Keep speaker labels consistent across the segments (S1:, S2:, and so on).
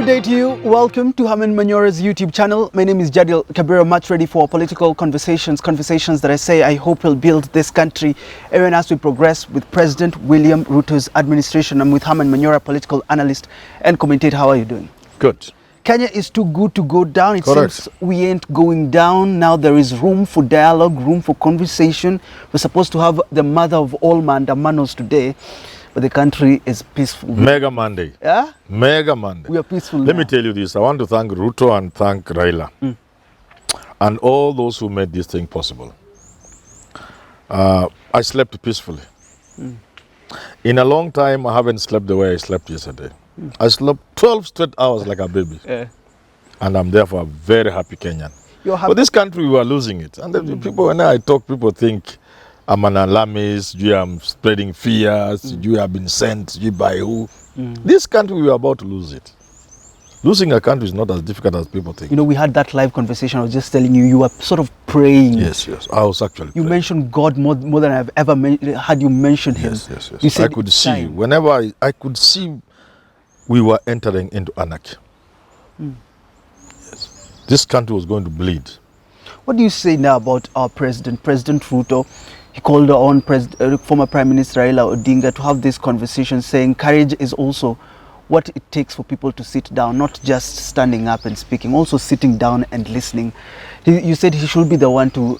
S1: good day to you. Welcome to Herman Manyora's YouTube channel. My name is Jadil Kabira, much ready for political conversations that I hope will build this country. Even as we progress with President William Ruto's administration, I'm with Herman Manyora, political analyst and commentator. How are you doing?
S2: Good.
S1: Kenya is too good to go down. It
S2: Correct.
S1: seems we ain't going down. Now there is room for dialogue, room for conversation. We're supposed to have the mother of all Maandamanos today, but the country is peaceful.
S2: Mega Monday.
S1: Yeah?
S2: Mega Monday.
S1: We are peaceful
S2: Let
S1: now.
S2: me tell you this. I want to thank Ruto and thank Raila and all those who made this thing possible. I slept peacefully. In a long time, I haven't slept the way I slept yesterday. I slept 12 straight hours like a baby.
S1: Yeah.
S2: And I'm therefore a very happy Kenyan.
S1: You're happy.
S2: But this country, we are losing it. And the people, when I talk, people think I'm an alarmist, you am spreading fears, you have been sent, you by who. This country, we are about to lose it. Losing a country is not as difficult as people think.
S1: You know, we had that live conversation. I was just telling you, you were sort of praying.
S2: Yes. I was actually
S1: You
S2: praying.
S1: mentioned God more than I've ever had you mention Him.
S2: Yes.
S1: You said
S2: I could
S1: it's
S2: see,
S1: time.
S2: whenever I could see we were entering into anarchy. Yes. This country was going to bleed.
S1: What do you say now about our president, President Ruto? He called on former Prime Minister Raila Odinga to have this conversation, saying courage is also what it takes for people to sit down, not just standing up and speaking, also sitting down and listening. You said he should be the one to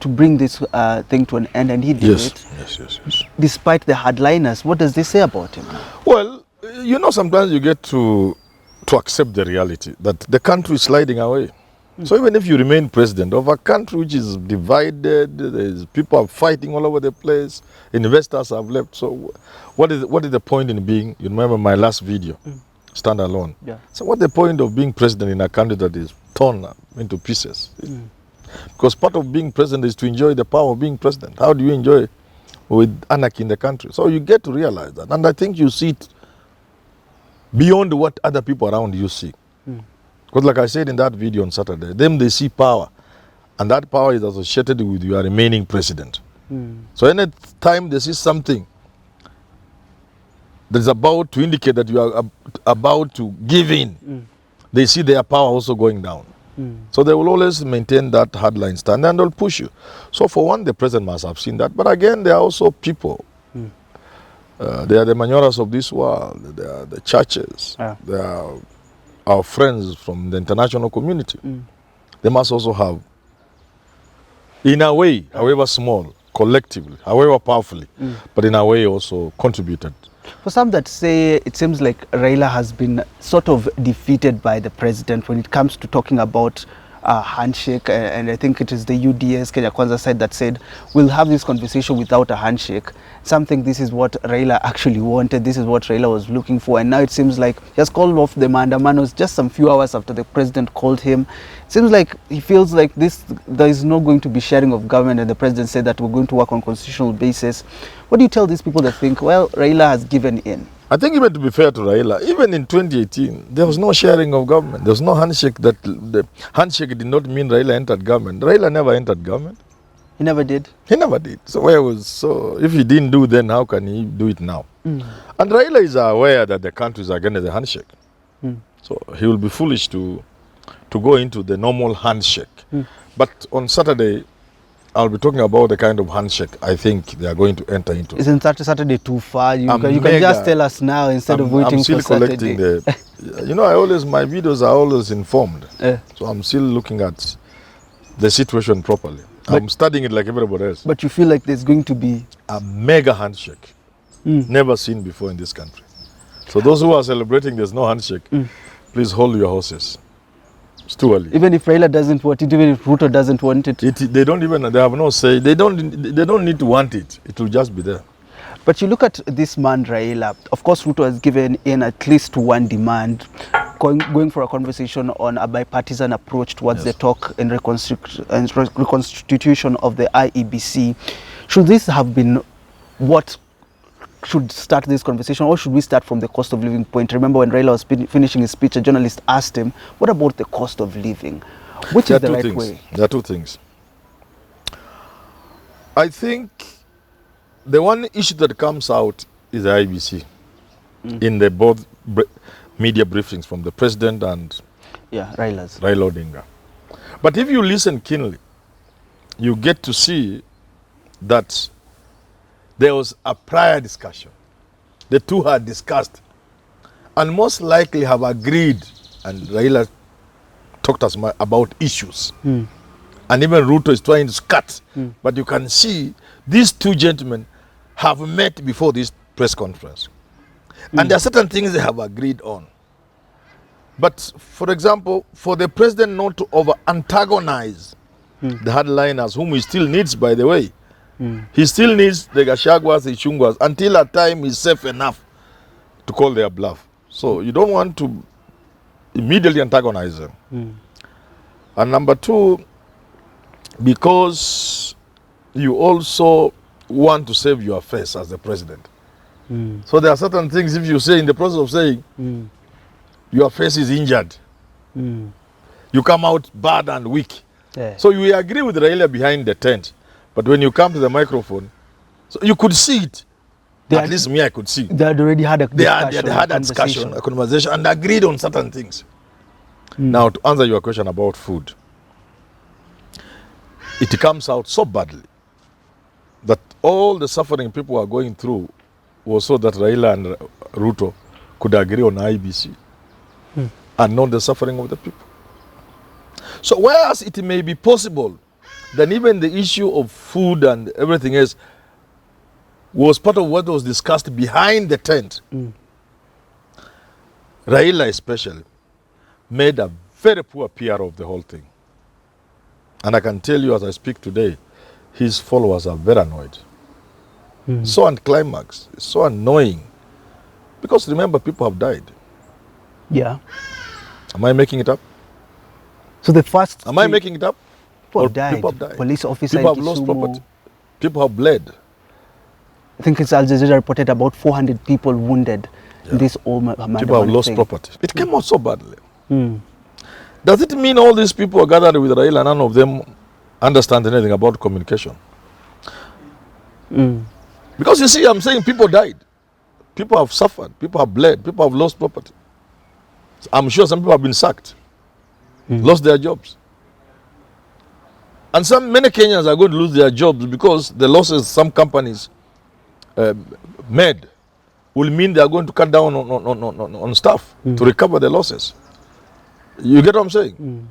S1: bring this thing to an end, and he did it.
S2: Yes.
S1: Despite the hardliners, what does this say about him?
S2: Well, you know, sometimes you get to accept the reality that the country is sliding away. So even if you remain president of a country which is divided, people are fighting all over the place, investors have left. So what is the point in being, you remember my last video, stand alone.
S1: Yeah.
S2: So what's the point of being president in a country that is torn into pieces? Because part of being president is to enjoy the power of being president. How do you enjoy with anarchy in the country? So you get to realize that. And I think you see it beyond what other people around you see. Because like I said in that video on Saturday, they see power. And that power is associated with your remaining president. So any time they see something that is about to indicate that you are about to give in, they see their power also going down. So they will always maintain that hardline stand and they'll push you. So for one, the president must have seen that. But again, there are also people. They are the Manyoras of this world. They are the churches. They are our friends from the international community. They must also have, in a way, however small, collectively, however powerfully, but in a way also contributed.
S1: For some that say it seems like Raila has been sort of defeated by the president when it comes to talking about a handshake, and I think it is the UDS Kenya Kwanza side that said we'll have this conversation without a handshake. Something this is what Raila actually wanted, this is what Raila was looking for, and now it seems like he has called off the Maandamanos just some few hours after the president called him. It seems like he feels like there is not going to be sharing of government, and the president said that we're going to work on constitutional basis. What do you tell these people that think, well, Raila has given in?
S2: I think even to be fair to Raila, even in 2018, there was no sharing of government. There was no handshake. That the handshake did not mean Raila entered government. Raila never entered government.
S1: He never did?
S2: He never did. So if he didn't do then, how can he do it now? And Raila is aware that the country is against the handshake. So he will be foolish to go into the normal handshake. But on Saturday, I'll be talking about the kind of handshake I think they are going to enter into.
S1: Isn't Saturday too far? You can just tell us now instead of waiting for Saturday.
S2: You know, my videos are always informed. So I'm still looking at the situation properly. I'm studying it like everybody else.
S1: But you feel like there's going to be
S2: a mega handshake, never seen before in this country. So those who are celebrating there's no handshake, please hold your horses. It's too early.
S1: Even if Raila doesn't want it, even if Ruto doesn't want it.
S2: They have no say. They don't need to want it. It will just be there.
S1: But you look at this man, Raila. Of course, Ruto has given in at least one demand, going for a conversation on a bipartisan approach towards the talk and reconstitution of the IEBC. Should this have been what should start this conversation, or should we start from the cost of living point? Remember when Raila was finishing his speech, a journalist asked him, what about the cost of living? Which is the right way?
S2: There are two things. I think the one issue that comes out is the IBC in the both media briefings from the president and
S1: Raila's.
S2: Raila Odinga. But if you listen keenly, you get to see that there was a prior discussion. The two had discussed and most likely have agreed, and Raila talked us about issues. And even Ruto is trying to cut. But you can see these two gentlemen have met before this press conference. And there are certain things they have agreed on. But, for example, for the president not to over-antagonize the hardliners, whom he still needs, by the way, he still needs the Gachaguas, the Chungwas, until a time is safe enough to call their bluff. So you don't want to immediately antagonize them. And number two, because you also want to save your face as the president. So there are certain things, if you say in the process of saying, your face is injured, you come out bad and weak. So you agree with Raila behind the tent, but when you come to the microphone, so you could see it. At least me, I could see.
S1: They had already had a discussion.
S2: They had a discussion, a conversation, and agreed on certain things. Now, to answer your question about food, it comes out so badly that all the suffering people are going through was so that Raila and Ruto could agree on IBC and not the suffering of the people. So whereas it may be possible that even the issue of food and everything else was part of what was discussed behind the tent, Raila especially made a very poor PR of the whole thing. And I can tell you as I speak today, his followers are very annoyed. So anticlimax, so annoying. Because remember, people have died.
S1: Yeah.
S2: Am I making it up?
S1: So the first...
S2: Am I making it up?
S1: People have died.
S2: People have died.
S1: Police officer
S2: People have lost property. People have bled.
S1: I think it's Al Jazeera reported about 400 people wounded in this Maandamano
S2: People have lost
S1: thing.
S2: property. It came out so badly. Does it mean all these people are gathered with Raila and none of them understand anything about communication? Because you see, I'm saying people died. People have suffered. People have bled. People have lost property. I'm sure some people have been sacked, lost their jobs. And many Kenyans are going to lose their jobs because the losses some companies made will mean they are going to cut down on staff to recover the losses. You get what I'm saying?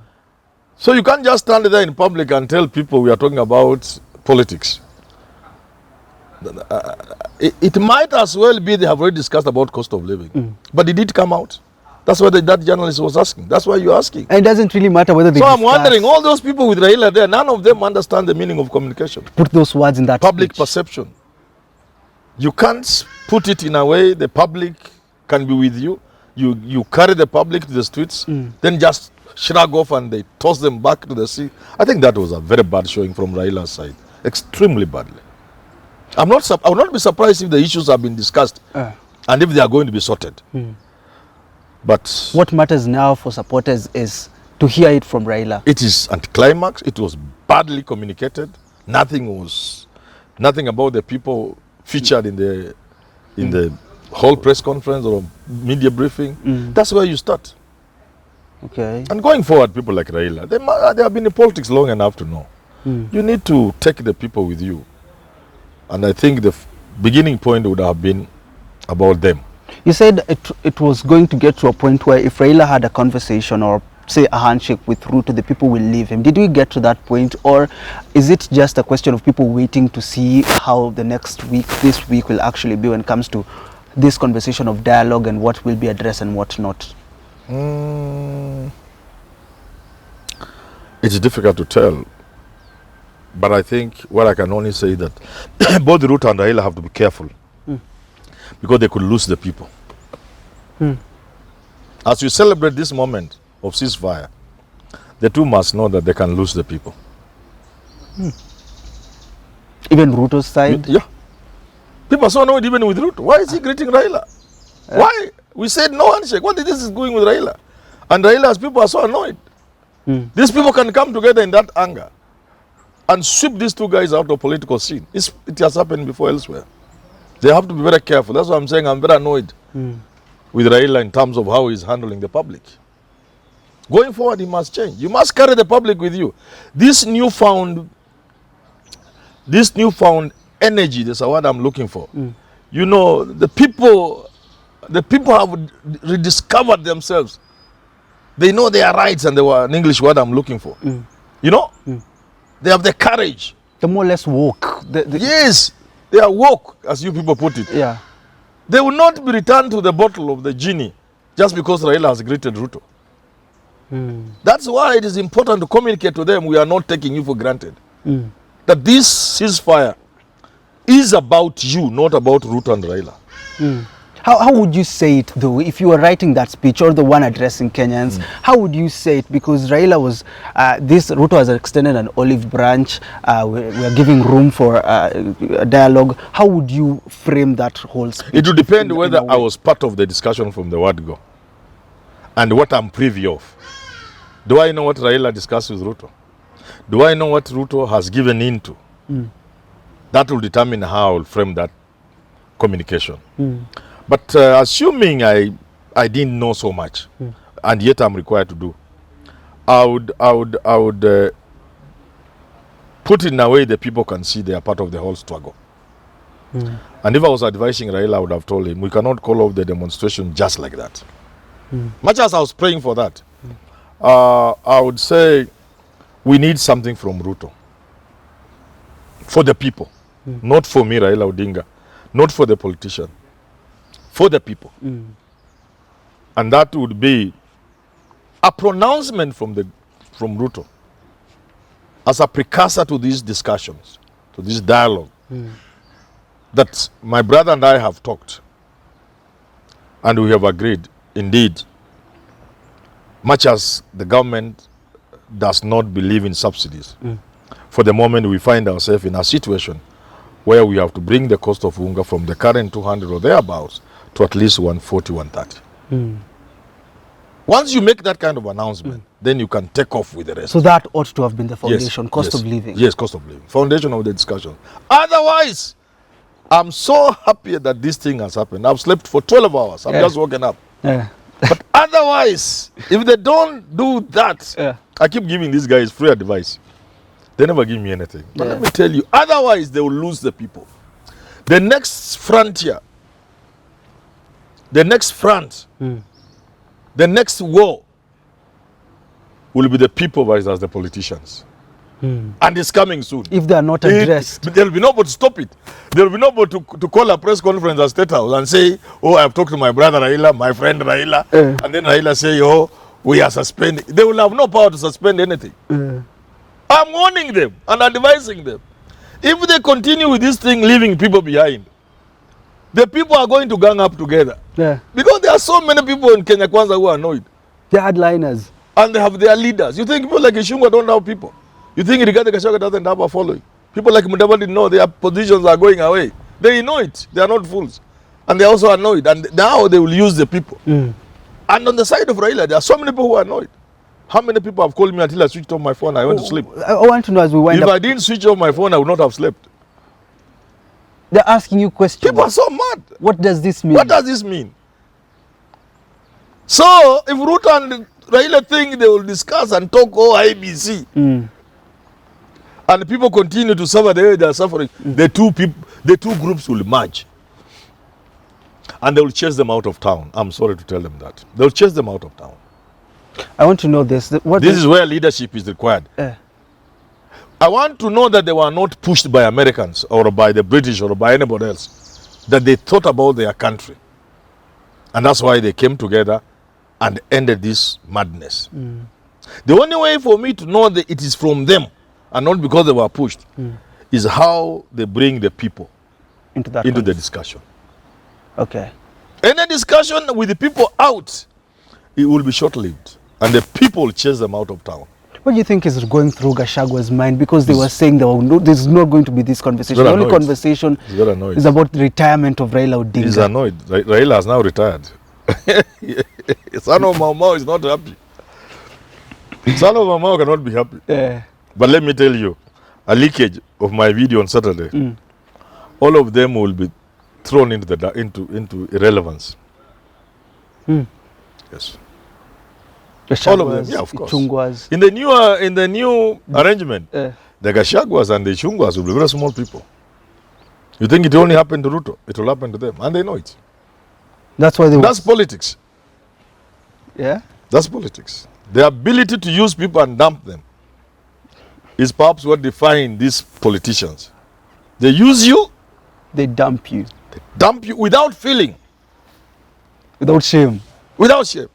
S2: So you can't just stand there in public and tell people we are talking about politics. It might as well be they have already discussed about cost of living. But it did come out. That's what that journalist was asking. That's why you're asking.
S1: And it doesn't really matter whether they
S2: So I'm wondering, all those people with Raila there, none of them understand the meaning of communication.
S1: Put those words in that
S2: public
S1: speech.
S2: Perception. You can't put it in a way the public can be with you. You carry the public to the streets, then just shrug off and they toss them back to the sea. I think that was a very bad showing from Raila's side. Extremely badly. I will not be surprised if the issues have been discussed and if they are going to be sorted. But
S1: what matters now for supporters is to hear it from Raila.
S2: It is anticlimax. It was badly communicated. Nothing about the people featured in the whole press conference or media briefing. That's where you start.
S1: Okay.
S2: And going forward, people like Raila, they have been in politics long enough to know. You need to take the people with you. And I think the beginning point would have been about them.
S1: You said it was going to get to a point where if Raila had a conversation or say a handshake with Ruto, the people will leave him. Did we get to that point, or is it just a question of people waiting to see how this week will actually be when it comes to this conversation of dialogue and what will be addressed and what not?
S2: It's difficult to tell. But I think what I can only say that both Ruto and Raila have to be careful because they could lose the people. As you celebrate this moment of ceasefire, the two must know that they can lose the people.
S1: Even Ruto's side?
S2: Yeah. People are so annoyed even with Ruto. Why is he greeting Raila? Why? We said no handshake. What is this going with Raila? And Raila's people are so annoyed. These people can come together in that anger and sweep these two guys out of political scene. It has happened before elsewhere. They have to be very careful. That's why I'm saying I'm very annoyed with Raila in terms of how he's handling the public. Going forward, he must change. You must carry the public with you. This newfound energy, that's a word I'm looking for. You know, the people have rediscovered themselves. They know their rights, and they were an English word I'm looking for. You know, they have the courage.
S1: They're more or less woke.
S2: Yes, they are woke, as you people put it.
S1: Yeah.
S2: They will not be returned to the bottle of the genie just because Raila has greeted Ruto. That's why it is important to communicate to them, we are not taking you for granted. That this ceasefire is about you, not about Ruto and Raila.
S1: How would you say it though, if you were writing that speech or the one addressing Kenyans? How would you say it? Because Raila was, Ruto has extended an olive branch. We're giving room for a dialogue. How would you frame that whole speech?
S2: It would depend whether I was part of the discussion from the word go and what I'm privy of. Do I know what Raila discussed with Ruto? Do I know what Ruto has given into? That will determine how I will frame that communication. But assuming I didn't know so much, and yet I'm required to do, I would put it in a way that people can see they are part of the whole struggle. And if I was advising Raila, I would have told him, we cannot call off the demonstration just like that. Much as I was praying for that, I would say we need something from Ruto. For the people. Not for me, Raila Odinga. Not for the politician. For the people. And that would be a pronouncement from Ruto as a precursor to these discussions, to this dialogue, that my brother and I have talked, and we have agreed, indeed, much as the government does not believe in subsidies, for the moment we find ourselves in a situation where we have to bring the cost of unga from the current 200 or thereabouts to at least 140, 130. Once you make that kind of announcement, then you can take off with the rest.
S1: So that ought to have been the foundation, cost of living.
S2: Yes, cost of living. Foundation of the discussion. Otherwise, I'm so happy that this thing has happened. I've slept for 12 hours. I've just woken up. But otherwise, if they don't do that, I keep giving these guys free advice. They never give me anything. But let me tell you, otherwise they will lose the people. The next frontier, the next front, the next war will be the people versus the politicians. And it's coming soon.
S1: If they are not addressed.
S2: There will be nobody to stop it. There will be nobody to call a press conference at State House and say, oh, I've talked to my brother Raila, my friend Raila. And then Raila say, oh, we are suspending. They will have no power to suspend anything. I'm warning them and advising them. If they continue with this thing, leaving people behind, the people are going to gang up together. Because there are so many people in Kenya Kwanza who are annoyed.
S1: They're hardliners. And
S2: they have their leaders. You think people like Ishungwa don't have people? You think Rigathi Gachagua doesn't have a following? People like Mudavadi know their positions are going away. They know it. They are not fools. And they are also annoyed. And now they will use the people. And on the side of Raila, there are so many people who are annoyed. How many people have called me until I switched off my phone? I went to sleep.
S1: I want to know as we wind up.
S2: If I didn't switch off my phone, I would not have slept.
S1: They're asking you questions.
S2: People are so mad.
S1: What does this mean?
S2: What does this mean? So, if Ruto and Raila think they will discuss and talk IBC, and people continue to suffer the way they are suffering, the two groups will merge. And they will chase them out of town. I'm sorry to tell them that. They will chase them out of town.
S1: I want to know this.
S2: This is where leadership is required. I want to know that they were not pushed by Americans or by the British or by anybody else. That they thought about their country. And that's why they came together and ended this madness. The only way for me to know that it is from them and not because they were pushed is how they bring the people into the discussion.
S1: Okay.
S2: Any discussion with the people out, it will be short-lived. And the people chase them out of town.
S1: What do you think is going through Gachagua's mind? Because they were saying there's not going to be this conversation. The only conversation is about the retirement of Raila Odinga.
S2: He's annoyed. Raila has now retired. Son of Mau is not happy. Son of Mau cannot be happy. But let me tell you, a leakage of my video on Saturday, all of them will be thrown into irrelevance. Yes.
S1: Gachaguas,
S2: All of them, yeah, of course.
S1: Ichungwas.
S2: In the new arrangement, the Gachaguas and the Ichungwas will be very small people. You think it only happened to Ruto? It will happen to them, and they know it.
S1: That's why they.
S2: That's politics.
S1: Yeah.
S2: That's politics. The ability to use people and dump them is perhaps what defines these politicians. They use you.
S1: They dump you.
S2: They dump you without feeling.
S1: Without shame.
S2: Without shame.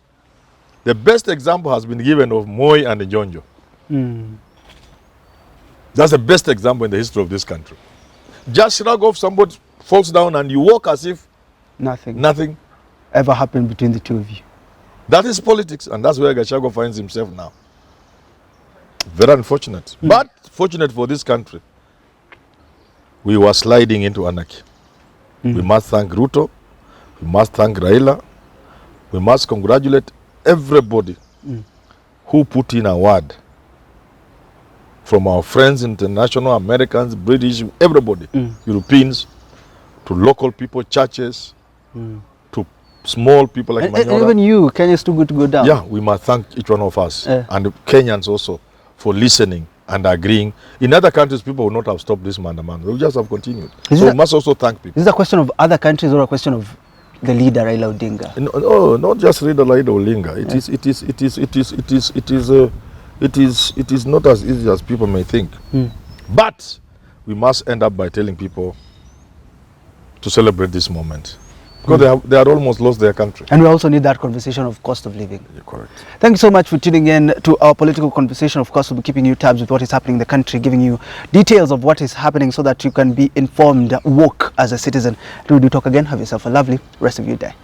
S2: The best example has been given of Moi and Njonjo. That's the best example in the history of this country. Just shrug off, somebody falls down and you walk as if nothing
S1: ever happened between the two of you.
S2: That is politics, and that's where Gachagua finds himself now. Very unfortunate. But fortunate for this country, we were sliding into anarchy. We must thank Ruto. We must thank Raila. We must congratulate everybody who put in a word, from our friends, international, Americans, British, everybody, Europeans, to local people, churches, to small people like Manyora.
S1: And even you, Kenya is too good to go down.
S2: Yeah, we must thank each one of us, and the Kenyans also, for listening and agreeing. In other countries, people would not have stopped this Maandamano. They would just have continued. So we must also thank people.
S1: Is this a question of other countries or a question of the leader Raila Odinga?
S2: No, not just Raila Odinga. It is not as easy as people may think. But we must end up by telling people to celebrate this moment, because they had almost lost their country.
S1: And we also need that conversation of cost of living.
S2: You're correct.
S1: Thank you so much for tuning in to our political conversation. Of course, we'll be keeping you tabs with what is happening in the country, giving you details of what is happening so that you can be informed, woke as a citizen. Till we do talk again, have yourself a lovely rest of your day.